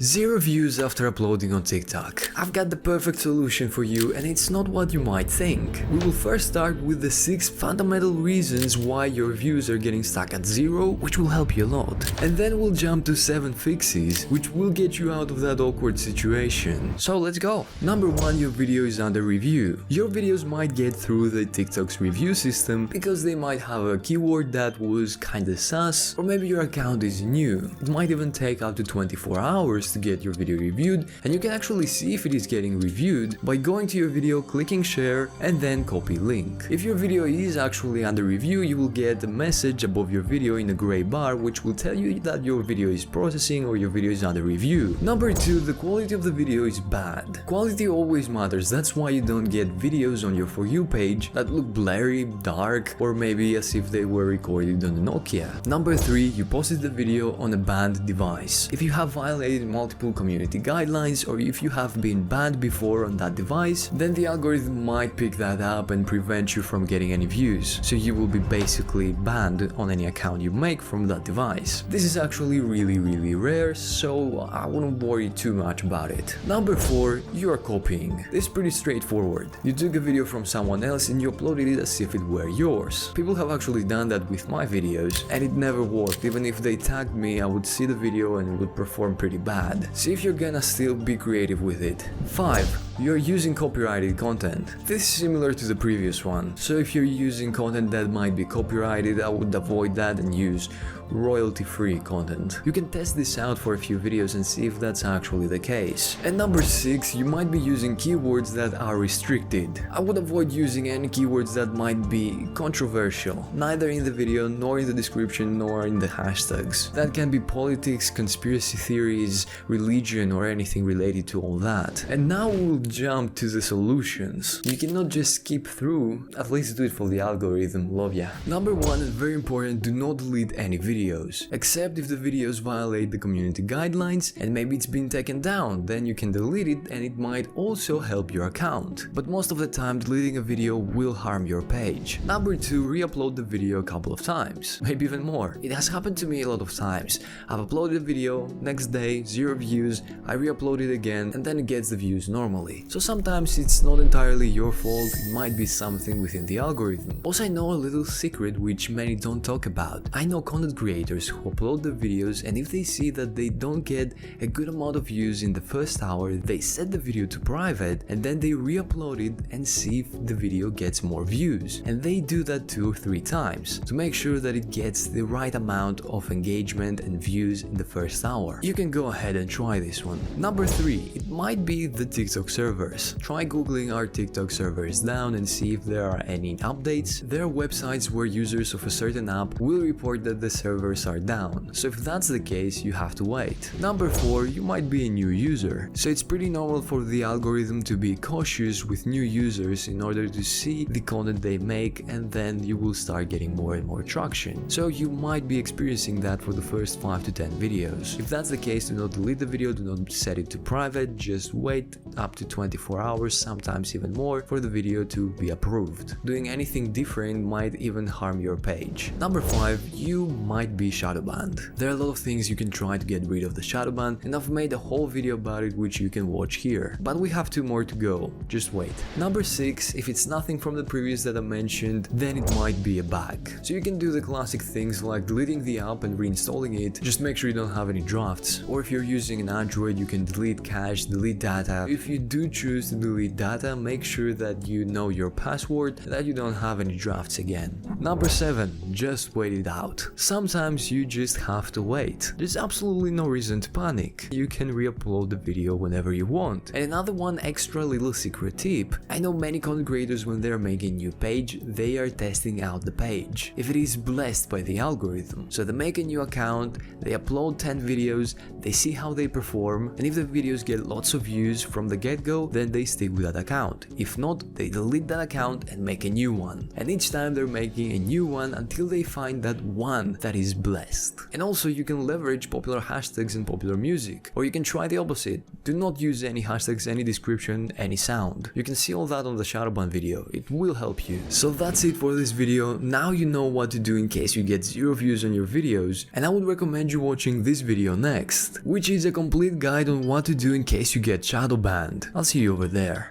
0 views after uploading on TikTok. I've got the perfect solution for you, and it's not what you might think. We will first start with the 6 fundamental reasons why your views are getting stuck at 0, which will help you a lot. And then we'll jump to 7 fixes, which will get you out of that awkward situation. So let's go. Number 1, your video is under review. Your videos might get through the TikTok's review system because they might have a keyword that was kinda sus, or maybe your account is new. It might even take up to 24 hours to get your video reviewed, and you can actually see if it is getting reviewed by going to your video, clicking share, and then copy link. If your video is actually under review, you will get a message above your video in a gray bar which will tell you that your video is processing or your video is under review. Number 2, the quality of the video is bad. Quality always matters, that's why you don't get videos on your For You page that look blurry, dark, or maybe as if they were recorded on a Nokia. Number 3, you posted the video on a banned device. If you have violated multiple community guidelines, or if you have been banned before on that device, then the algorithm might pick that up and prevent you from getting any views, so you will be basically banned on any account you make from that device. This is actually really rare, so I wouldn't worry too much about it. Number 4, you are copying. This is pretty straightforward. You took a video from someone else and you uploaded it as if it were yours. People have actually done that with my videos, and it never worked. Even if they tagged me, I would see the video and it would perform pretty bad. See if you're gonna still be creative with it. 5. You're using copyrighted content. This is similar to the previous one, so if you're using content that might be copyrighted, I would avoid that and use royalty-free content. You can test this out for a few videos and see if that's actually the case. And number 6, you might be using keywords that are restricted. I would avoid using any keywords that might be controversial, neither in the video, nor in the description, nor in the hashtags. That can be politics, conspiracy theories, religion, or anything related to all that. And now we'll jump to the solutions. You cannot just skip through, at least do it for the algorithm, love ya. Number 1, and very important, do not delete any videos, except if the videos violate the community guidelines and maybe it's been taken down, then you can delete it and it might also help your account. But most of the time deleting a video will harm your page. Number 2, re-upload the video a couple of times, maybe even more. It has happened to me a lot of times. I've uploaded a video, next day 0 views, I re-upload it again and then it gets the views normally. So sometimes it's not entirely your fault, it might be something within the algorithm. Also, I know a little secret which many don't talk about. I know content creators who upload the videos, and if they see that they don't get a good amount of views in the first hour, they set the video to private and then they re-upload it and see if the video gets more views. And they do that 2 or 3 times to make sure that it gets the right amount of engagement and views in the first hour. You can go ahead and try this one. Number 3, it might be the TikTok servers. Try googling "are TikTok servers down" and see if there are any updates. There are websites where users of a certain app will report that the servers are down, so if that's the case, you have to wait. Number 4, you might be a new user, so it's pretty normal for the algorithm to be cautious with new users in order to see the content they make, and then you will start getting more and more traction. So you might be experiencing that for the first 5 to 10 videos. If that's the case, do not delete the video, do not set it to private, just wait up to 24 hours, sometimes even more, for the video to be approved. Doing anything different might even harm your page. Number 5, you might be shadow banned. There are a lot of things you can try to get rid of the shadow ban, and I've made a whole video about it which you can watch here. But we have 2 more to go, just wait. Number 6, if it's nothing from the previous that I mentioned, then it might be a bug. So you can do the classic things like deleting the app and reinstalling it, just make sure you don't have any drafts. Or if you're using an Android, you can delete cache, delete data. If you do choose to delete data, make sure that you know your password and that you don't have any drafts again. Number 7, just wait it out. Sometimes you just have to wait. There's absolutely no reason to panic. You can re-upload the video whenever you want. And another one extra little secret tip. I know many content creators, when they're making a new page, they are testing out the page, if it is blessed by the algorithm. So they make a new account, they upload 10 videos, they see how they perform, and if the videos get lots of views from the get-go, go, then they stay with that account. If not, they delete that account and make a new one. And each time they're making a new one until they find that one that is blessed. And also you can leverage popular hashtags and popular music. Or you can try the opposite. Do not use any hashtags, any description, any sound. You can see all that on the Shadowban video. It will help you. So that's it for this video. Now you know what to do in case you get 0 views on your videos, and I would recommend you watching this video next, which is a complete guide on what to do in case you get shadow banned. I'll see you over there.